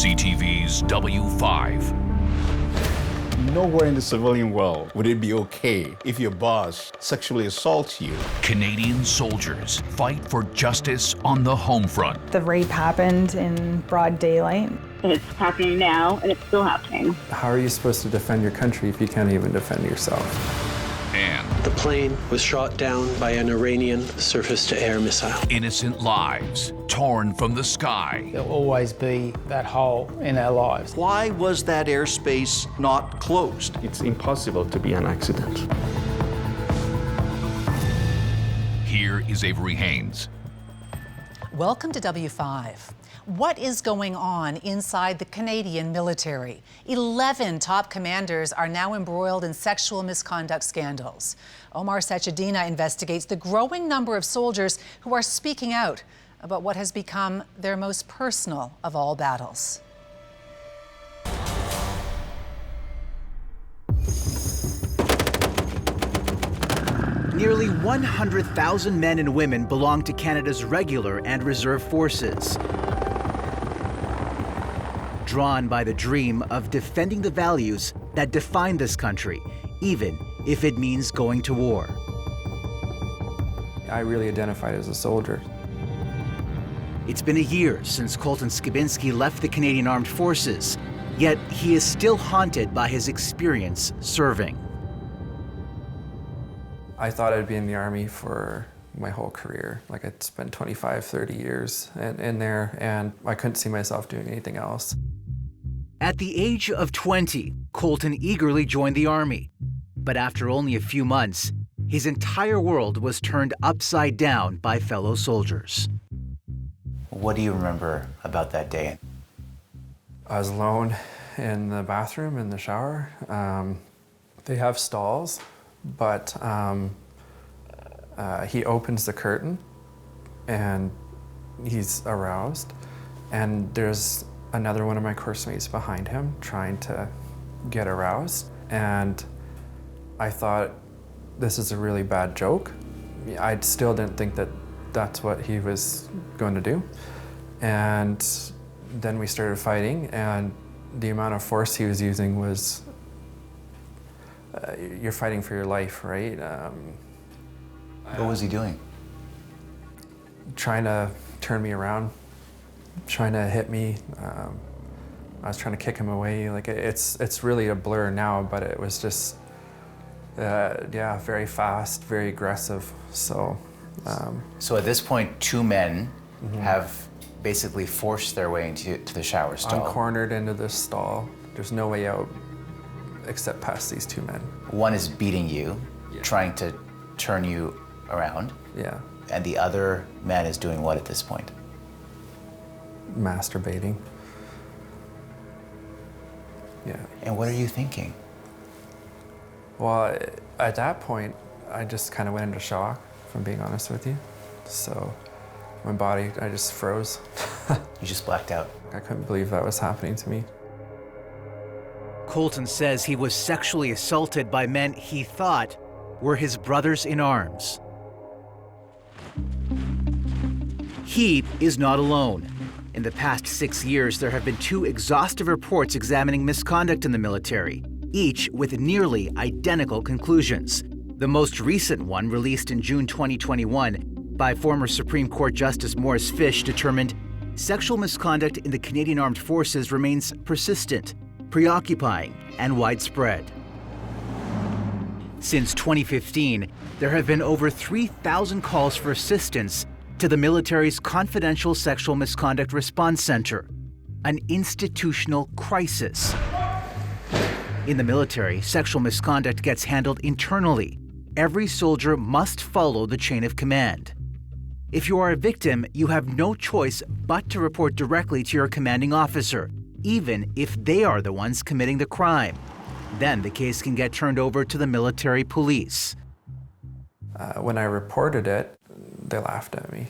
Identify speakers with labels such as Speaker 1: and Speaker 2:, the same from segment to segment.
Speaker 1: CTV's W5.
Speaker 2: Nowhere in the civilian world would it be okay if your boss sexually assaults you.
Speaker 1: Canadian soldiers fight for justice on the home front.
Speaker 3: The rape happened in broad daylight.
Speaker 4: And it's happening now, and it's still happening.
Speaker 5: How are you supposed to defend your country if you can't even defend yourself?
Speaker 1: And
Speaker 6: the plane was shot down by an Iranian surface-to-air missile.
Speaker 1: innocent lives torn from the sky.
Speaker 7: There'll always be that hole in our lives.
Speaker 8: Why was that airspace not closed?
Speaker 9: It's impossible to be an accident.
Speaker 1: Here is Avery Haynes.
Speaker 10: Welcome to W5. What is going on inside the Canadian military? 11 top commanders are now embroiled in sexual misconduct scandals. Omar Sachedina investigates the growing number of soldiers who are speaking out about what has become their most personal of all battles.
Speaker 11: Nearly 100,000 men and women belong to Canada's regular and reserve forces, drawn by the dream of defending the values that define this country, even if it means going to war.
Speaker 5: I really identified as a soldier.
Speaker 11: It's been a year since Colton Skibinski left the Canadian Armed Forces, yet he is still haunted by his experience serving.
Speaker 5: I thought I'd be in the Army for my whole career. Like, I'd spent 25, 30 years in there, and I couldn't see myself doing anything else.
Speaker 11: At the age of 20, Colton eagerly joined the Army. But after only a few months, his entire world was turned upside down by fellow soldiers.
Speaker 12: What do you remember about that day?
Speaker 5: I was alone in the bathroom, in the shower. They have stalls, but he opens the curtain and he's aroused, and there's another one of my course mates behind him trying to get aroused, and I thought, this is a really bad joke. I still didn't think that that's what he was going to do. And then we started fighting, and the amount of force he was using was, you're fighting for your life, right?
Speaker 12: What was he doing?
Speaker 5: Trying to turn me around, trying to hit me. I was trying to kick him away. Like, it's really a blur now, but it was just, yeah, very fast, very aggressive. So
Speaker 12: at this point, two men have basically forced their way into the shower stall.
Speaker 5: I'm cornered into this stall. There's no way out except past these two men.
Speaker 12: One is beating you, trying to turn you around.
Speaker 5: Yeah.
Speaker 12: And the other man is doing what at this point?
Speaker 5: Masturbating. Yeah.
Speaker 12: And what are you thinking?
Speaker 5: Well, at that point, I just kind of went into shock, if I'm being honest with you. So my body, I just froze.
Speaker 12: You just blacked out.
Speaker 5: I couldn't believe that was happening to me.
Speaker 11: Colton says he was sexually assaulted by men he thought were his brothers in arms. He is not alone. In the past 6 years, there have been 2 exhaustive reports examining misconduct in the military, each with nearly identical conclusions. The most recent one, released in June 2021 by former Supreme Court Justice Morris Fish, determined sexual misconduct in the Canadian Armed Forces remains persistent, preoccupying, and widespread. Since 2015, there have been over 3,000 calls for assistance to the military's Confidential Sexual Misconduct Response Center, an institutional crisis. In the military, sexual misconduct gets handled internally. Every soldier must follow the chain of command. If you are a victim, you have no choice but to report directly to your commanding officer, even if they are the ones committing the crime. Then the case can get turned over to the military police.
Speaker 5: When I reported it, they laughed at me.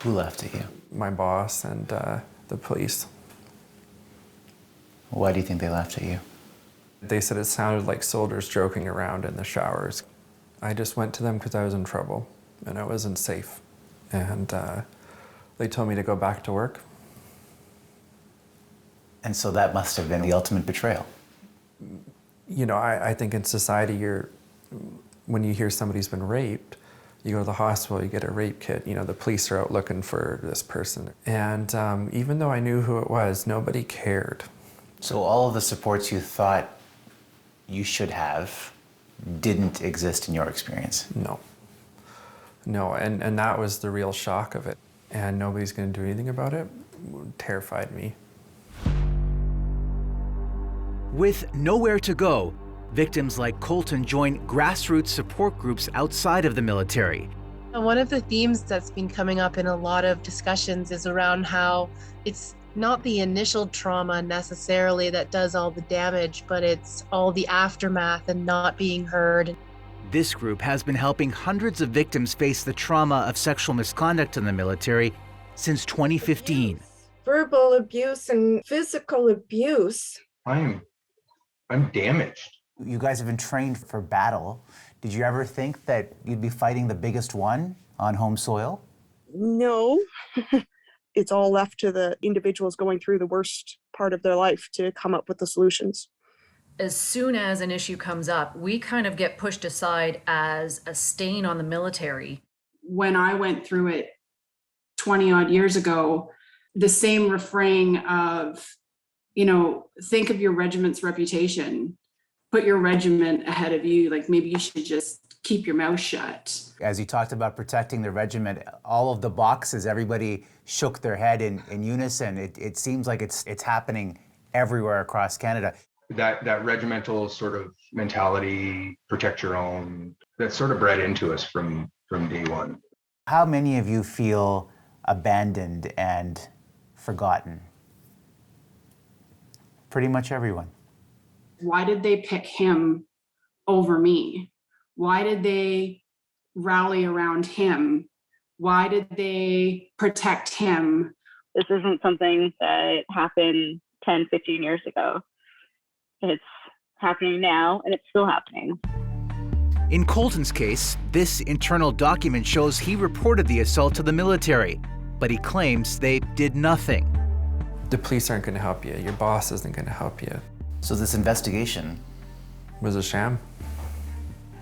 Speaker 12: Who laughed at you?
Speaker 5: My boss and the police.
Speaker 12: Why do you think they laughed at you?
Speaker 5: They said it sounded like soldiers joking around in the showers. I just went to them because I was in trouble and I wasn't safe. And they told me to go back to work.
Speaker 12: And so that must have been the ultimate betrayal.
Speaker 5: You know, I think in society, when you hear somebody's been raped, you go to the hospital, you get a rape kit, you know, the police are out looking for this person. And even though I knew who it was, nobody cared.
Speaker 12: So all of the supports you thought you should have didn't exist in your experience?
Speaker 5: No. No, and that was the real shock of it. And nobody's gonna do anything about it terrified me.
Speaker 11: With nowhere to go, victims like Colton join grassroots support groups outside of the military.
Speaker 13: One of the themes that's been coming up in a lot of discussions is around how it's not the initial trauma necessarily that does all the damage, but it's all the aftermath and not being heard.
Speaker 11: This group has been helping hundreds of victims face the trauma of sexual misconduct in the military since 2015.
Speaker 14: Verbal abuse and physical abuse.
Speaker 15: I'm damaged.
Speaker 12: You guys have been trained for battle. Did you ever think that you'd be fighting the biggest one on home soil?
Speaker 16: No. It's all left to the individuals going through the worst part of their life to come up with the solutions.
Speaker 17: As soon as an issue comes up, we kind of get pushed aside as a stain on the military.
Speaker 18: When I went through it 20 odd years ago, the same refrain of, you know, think of your regiment's reputation, put your regiment ahead of you, like maybe you should just keep your mouth shut.
Speaker 12: As you talked about protecting the regiment, all of the boxes, everybody shook their head in unison. It seems like it's happening everywhere across Canada.
Speaker 15: That regimental sort of mentality, protect your own, that's sort of bred into us from day one.
Speaker 12: How many of you feel abandoned and forgotten? Pretty much everyone.
Speaker 18: Why did they pick him over me? Why did they rally around him? Why did they protect him?
Speaker 4: This isn't something that happened 10, 15 years ago. It's happening now, and it's still happening.
Speaker 11: In Colton's case, this internal document shows he reported the assault to the military, but he claims they did nothing.
Speaker 5: The police aren't going to help you. Your boss isn't going to help you.
Speaker 12: So this investigation
Speaker 5: was a sham.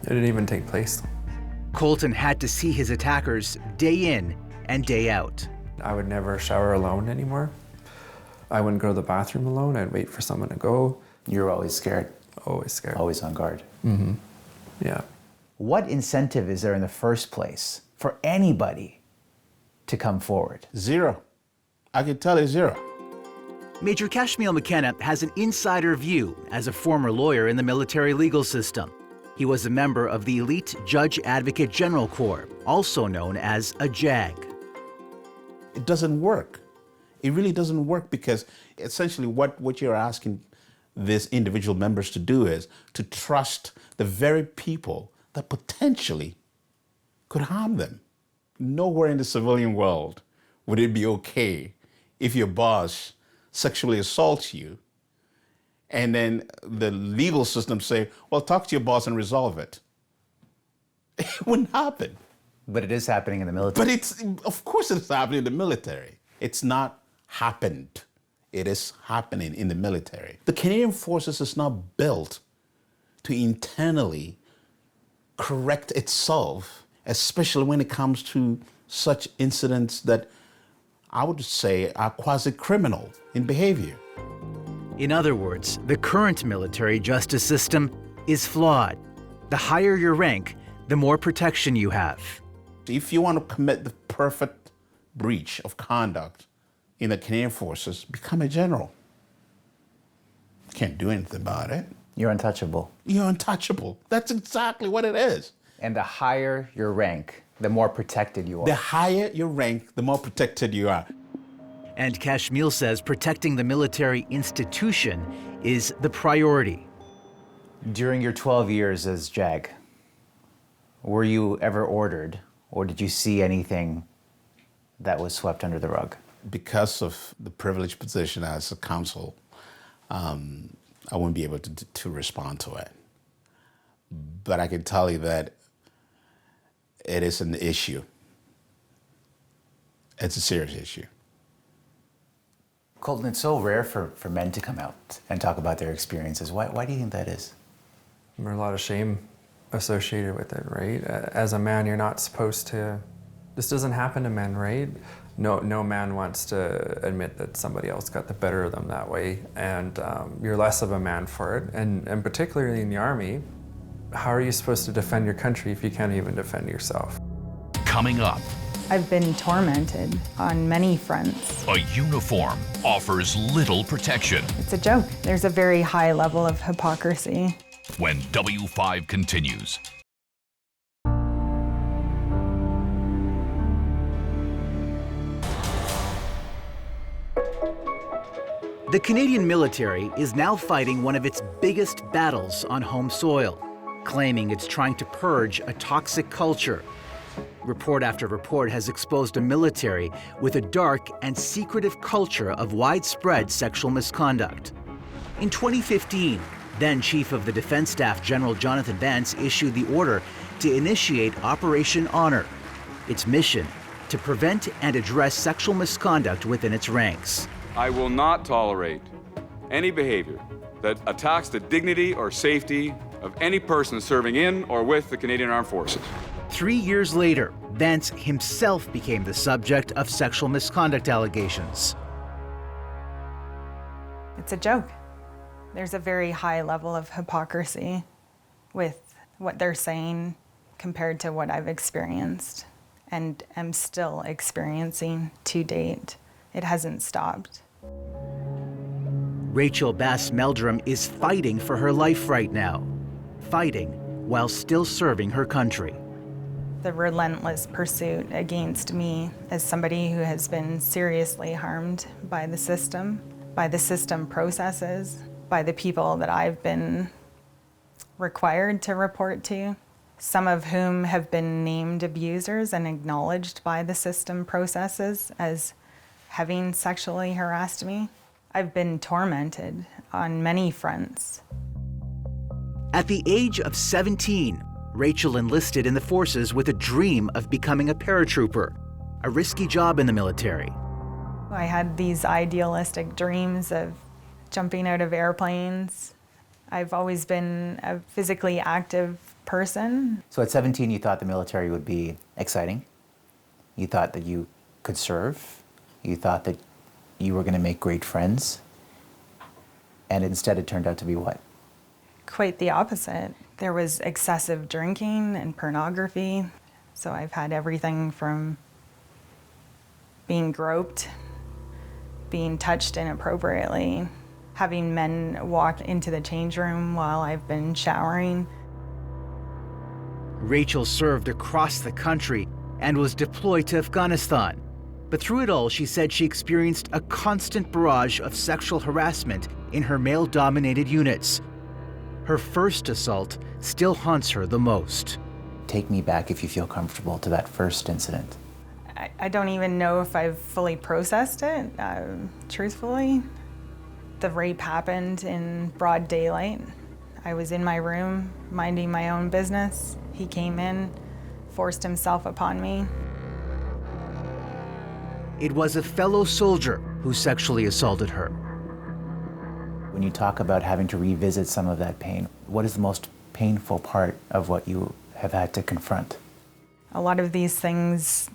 Speaker 5: It didn't even take place.
Speaker 11: Colton had to see his attackers day in and day out.
Speaker 5: I would never shower alone anymore. I wouldn't go to the bathroom alone. I'd wait for someone to go.
Speaker 12: You were always scared?
Speaker 5: Always scared.
Speaker 12: Always on guard?
Speaker 5: Mm-hmm. Yeah.
Speaker 12: What incentive is there in the first place for anybody to come forward?
Speaker 2: Zero. I can tell you zero.
Speaker 11: Major McKenna has an insider view as a former lawyer in the military legal system. He was a member of the elite Judge Advocate General Corps, also known as a JAG.
Speaker 2: It doesn't work. It really doesn't work because essentially what you're asking these individual members to do is to trust the very people that potentially could harm them. Nowhere in the civilian world would it be okay if your boss sexually assaults you and then the legal system say, well, talk to your boss and resolve it. It wouldn't happen.
Speaker 12: But it is happening in the military.
Speaker 2: But of course it's happening in the military. It's not happened. It is happening in the military. The Canadian Forces is not built to internally correct itself, especially when it comes to such incidents that I would say are quasi-criminal in behavior.
Speaker 11: In other words, the current military justice system is flawed. The higher your rank, the more protection you have.
Speaker 2: If you want to commit the perfect breach of conduct in the Canadian Forces, become a general. You can't do anything about it.
Speaker 12: You're untouchable.
Speaker 2: You're untouchable. That's exactly what it is.
Speaker 12: And the higher your rank, the more protected you are.
Speaker 2: The higher your rank, the more protected you are.
Speaker 11: And Kashmir says protecting the military institution is the priority.
Speaker 12: During your 12 years as JAG, were you ever ordered, or did you see anything that was swept under the rug?
Speaker 2: Because of the privileged position as a counsel, I wouldn't be able to respond to it. But I can tell you that it is an issue. It's a serious issue.
Speaker 12: Colton, it's so rare for men to come out and talk about their experiences. Why do you think that is?
Speaker 5: There's a lot of shame associated with it, right? As a man, you're not supposed to, this doesn't happen to men, right? No man wants to admit that somebody else got the better of them that way, and you're less of a man for it. And particularly in the Army, how are you supposed to defend your country if you can't even defend yourself?
Speaker 1: Coming up,
Speaker 3: I've been tormented on many fronts.
Speaker 1: a uniform offers little protection.
Speaker 3: It's a joke. There's a very high level of hypocrisy.
Speaker 1: When W5 continues.
Speaker 11: The Canadian military is now fighting one of its biggest battles on home soil, claiming it's trying to purge a toxic culture. Report after report has exposed a military with a dark and secretive culture of widespread sexual misconduct. In 2015, then Chief of the Defense Staff General Jonathan Vance issued the order to initiate Operation Honor. Its mission, to prevent and address sexual misconduct within its ranks.
Speaker 19: I will not tolerate any behavior that attacks the dignity or safety of any person serving in or with the Canadian Armed Forces.
Speaker 11: 3 years later, Vance himself became the subject of sexual misconduct allegations.
Speaker 3: It's a joke. There's a very high level of hypocrisy with what they're saying compared to what I've experienced and am still experiencing to date. It hasn't stopped.
Speaker 11: Rachel Bass-Meldrum is fighting for her life right now, fighting while still serving her country.
Speaker 3: The relentless pursuit against me as somebody who has been seriously harmed by the system processes, by the people that I've been required to report to, some of whom have been named abusers and acknowledged by the system processes as having sexually harassed me. I've been tormented on many fronts.
Speaker 11: At the age of 17, Rachel enlisted in the forces with a dream of becoming a paratrooper, a risky job in the military.
Speaker 3: I had these idealistic dreams of jumping out of airplanes. I've always been a physically active person.
Speaker 12: So at 17, you thought the military would be exciting. You thought that you could serve. You thought that you were going to make great friends. And instead it turned out to be what?
Speaker 3: Quite the opposite. There was excessive drinking and pornography. So I've had everything from being groped, being touched inappropriately, having men walk into the change room while I've been showering.
Speaker 11: Rachel served across the country and was deployed to Afghanistan. But through it all, she said she experienced a constant barrage of sexual harassment in her male-dominated units. Her first assault still haunts her the most.
Speaker 12: Take me back, if you feel comfortable, to that first incident.
Speaker 3: I don't even know if I've fully processed it, truthfully. The rape happened in broad daylight. I was in my room, minding my own business. He came in, forced himself upon me.
Speaker 11: It was a fellow soldier who sexually assaulted her.
Speaker 12: When you talk about having to revisit some of that pain, what is the most painful part of what you have had to confront?
Speaker 3: A lot of these things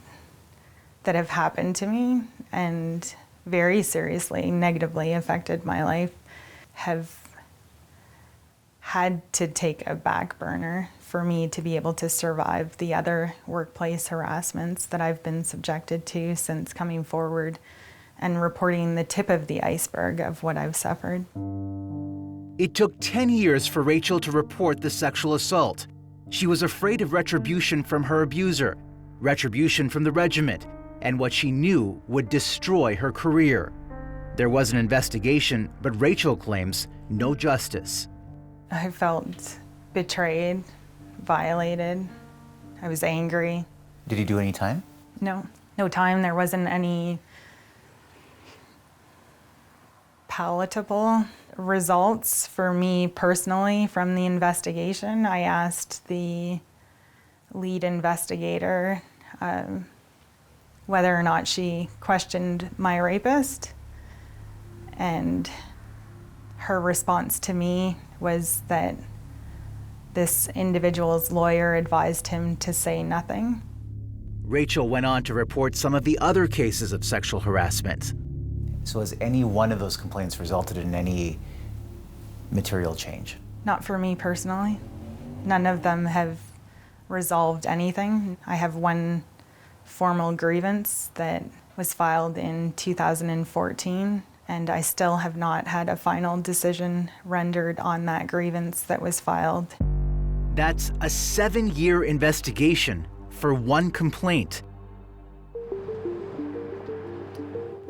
Speaker 3: that have happened to me and very seriously negatively affected my life have had to take a back burner for me to be able to survive the other workplace harassments that I've been subjected to since coming forward and reporting the tip of the iceberg of what I've suffered.
Speaker 11: It took 10 years for Rachel to report the sexual assault. She was afraid of retribution from her abuser, retribution from the regiment, and what she knew would destroy her career. There was an investigation, but Rachel claims no justice.
Speaker 3: I felt betrayed, violated. I was angry.
Speaker 12: Did he do any time?
Speaker 3: No time. There wasn't any palatable results for me personally from the investigation. I asked the lead investigator whether or not she questioned my rapist, And her response to me was that this individual's lawyer advised him to say nothing.
Speaker 11: Rachel went on to report some of the other cases of sexual harassment.
Speaker 12: So has any one of those complaints resulted in any material change?
Speaker 3: Not for me personally. None of them have resolved anything. I have one formal grievance that was filed in 2014, and I still have not had a final decision rendered on that grievance that was filed.
Speaker 11: That's a 7-year investigation for one complaint.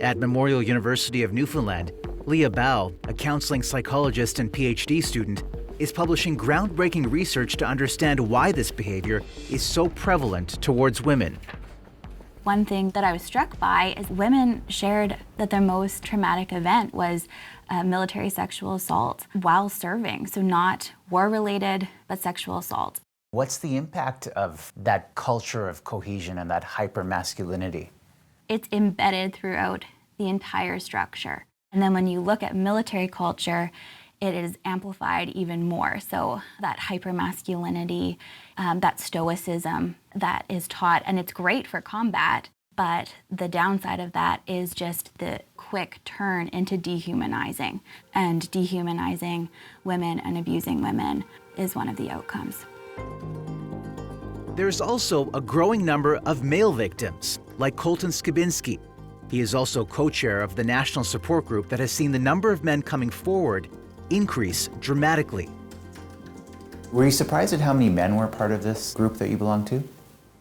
Speaker 11: At Memorial University of Newfoundland, Leah Bao, a counseling psychologist and PhD student, is publishing groundbreaking research to understand why this behavior is so prevalent towards women.
Speaker 20: One thing that I was struck by is women shared that their most traumatic event was military sexual assault while serving. So not war-related, but sexual assault.
Speaker 12: What's the impact of that culture of cohesion and that hyper-masculinity?
Speaker 20: It's embedded throughout the entire structure. And then when you look at military culture, it is amplified even more. So that hypermasculinity, that stoicism that is taught, and it's great for combat, but the downside of that is just the quick turn into dehumanizing. And dehumanizing women and abusing women is one of the outcomes.
Speaker 11: There's also a growing number of male victims, like Colton Skibinski. He is also co-chair of the national support group that has seen the number of men coming forward increase dramatically.
Speaker 12: Were you surprised at how many men were part of this group that you belong to?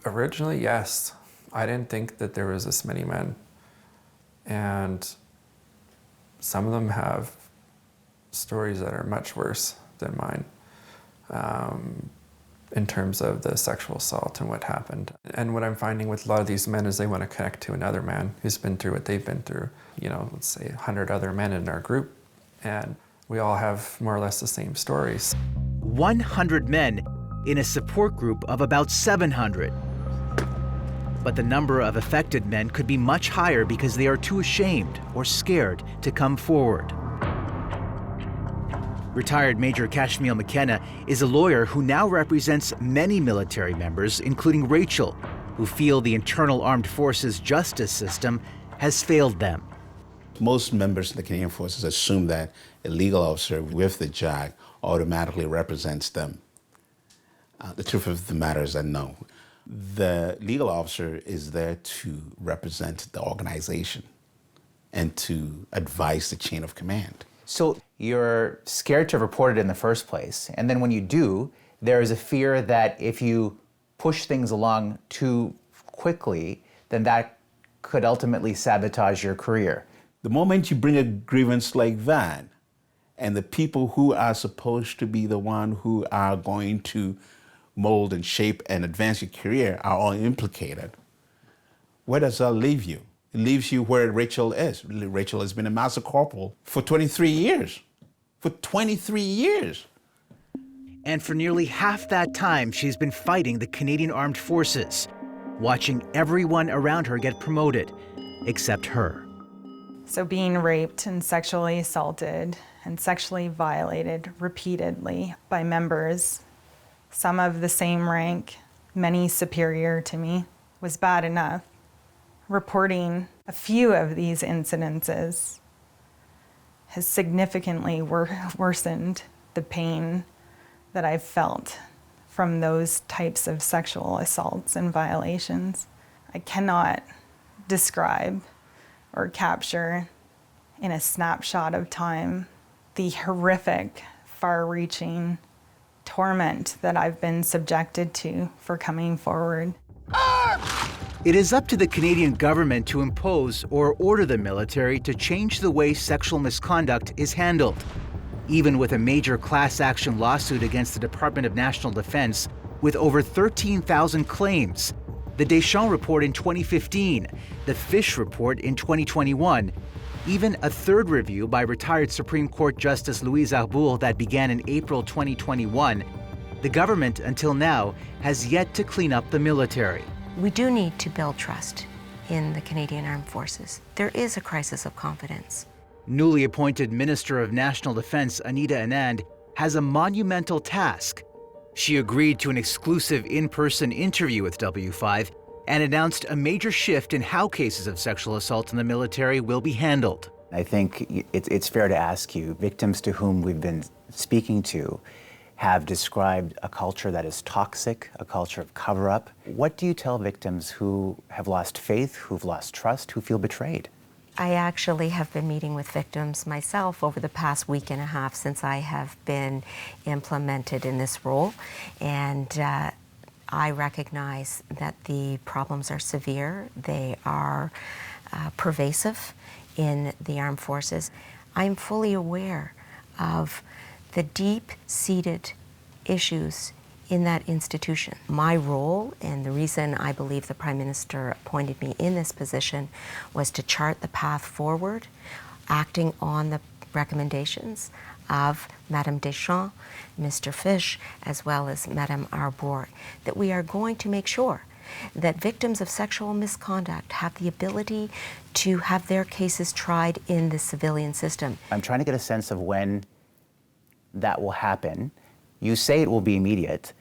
Speaker 5: Originally, yes. I didn't think that there was this many men. And some of them have stories that are much worse than mine in terms of the sexual assault and what happened. And what I'm finding with a lot of these men is they want to connect to another man who's been through what they've been through. You know, let's say 100 other men in our group, and we all have more or less the same stories.
Speaker 11: 100 men in a support group of about 700. But the number of affected men could be much higher because they are too ashamed or scared to come forward. Retired Major Kashmir McKenna is a lawyer who now represents many military members, including Rachel, who feel the internal armed forces justice system has failed them.
Speaker 2: Most members of the Canadian Forces assume that a legal officer with the JAG automatically represents them. The truth of the matter is that no. The legal officer is there to represent the organization and to advise the chain of command.
Speaker 12: So you're scared to report it in the first place, and then when you do, there is a fear that if you push things along too quickly, then that could ultimately sabotage your career.
Speaker 2: The moment you bring a grievance like that, and the people who are supposed to be the one who are going to mold and shape and advance your career are all implicated, where does that leave you? It leaves you where Rachel is. Rachel has been a master corporal for 23 years. For 23 years.
Speaker 11: And for nearly half that time, she's been fighting the Canadian Armed Forces, watching everyone around her get promoted, except her.
Speaker 3: So being raped and sexually assaulted and sexually violated repeatedly by members, some of the same rank, many superior to me, was bad enough. Reporting a few of these incidences has significantly worsened the pain that I've felt from those types of sexual assaults and violations. I cannot describe or capture in a snapshot of time the horrific, far-reaching torment that I've been subjected to for coming forward.
Speaker 11: It is up to the Canadian government to impose or order the military to change the way sexual misconduct is handled. Even with a major class action lawsuit against the Department of National Defense with over 13,000 claims, the Deschamps report in 2015, the Fish report in 2021, even a third review by retired Supreme Court Justice Louise Arbour that began in April 2021, the government until now has yet to clean up the military.
Speaker 21: We do need to build trust in the Canadian Armed Forces. There is a crisis of confidence.
Speaker 11: Newly appointed Minister of National Defense Anita Anand has a monumental task. She agreed to an exclusive in-person interview with W5 and announced a major shift in how cases of sexual assault in the military will be handled.
Speaker 12: I think it's fair to ask you, victims to whom we've been speaking to have described a culture that is toxic, a culture of cover-up. What do you tell victims who have lost faith, who've lost trust, who feel betrayed?
Speaker 21: I actually have been meeting with victims myself over the past week and a half since I have been implemented in this role. And I recognize that the problems are severe. They are pervasive in the armed forces. I am fully aware of the deep-seated issues in that institution. My role, and the reason I believe the Prime Minister appointed me in this position, was to chart the path forward, acting on the recommendations of Madame Deschamps, Mr. Fish, as well as Madame Arbour, that we are going to make sure that victims of sexual misconduct have the ability to have their cases tried in the civilian system.
Speaker 12: I'm trying to get a sense of when that will happen. You say it will be immediate,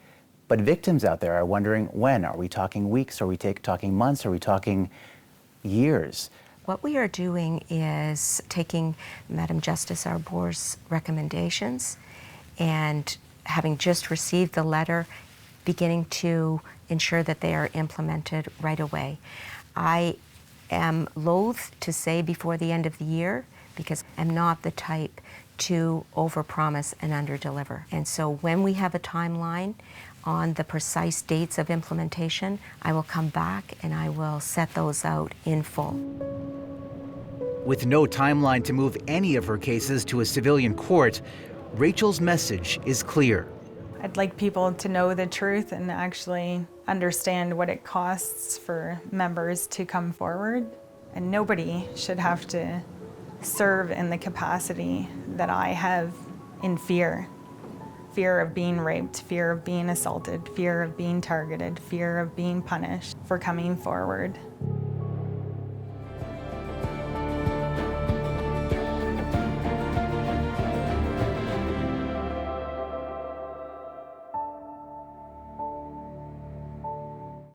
Speaker 12: but victims out there are wondering when. Are we talking weeks? Are we talking months? Are we talking years?
Speaker 21: What we are doing is taking Madam Justice Arbour's recommendations and, having just received the letter, beginning to ensure that they are implemented right away. I am loath to say before the end of the year because I'm not the type to overpromise and underdeliver. And so when we have a timeline on the precise dates of implementation, I will come back and I will set those out in full.
Speaker 11: With no timeline to move any of her cases to a civilian court, Rachel's message is clear.
Speaker 3: I'd like people to know the truth and actually understand what it costs for members to come forward. And nobody should have to serve in the capacity that I have in fear. Fear of being raped, fear of being assaulted, fear of being targeted, fear of being punished for coming forward.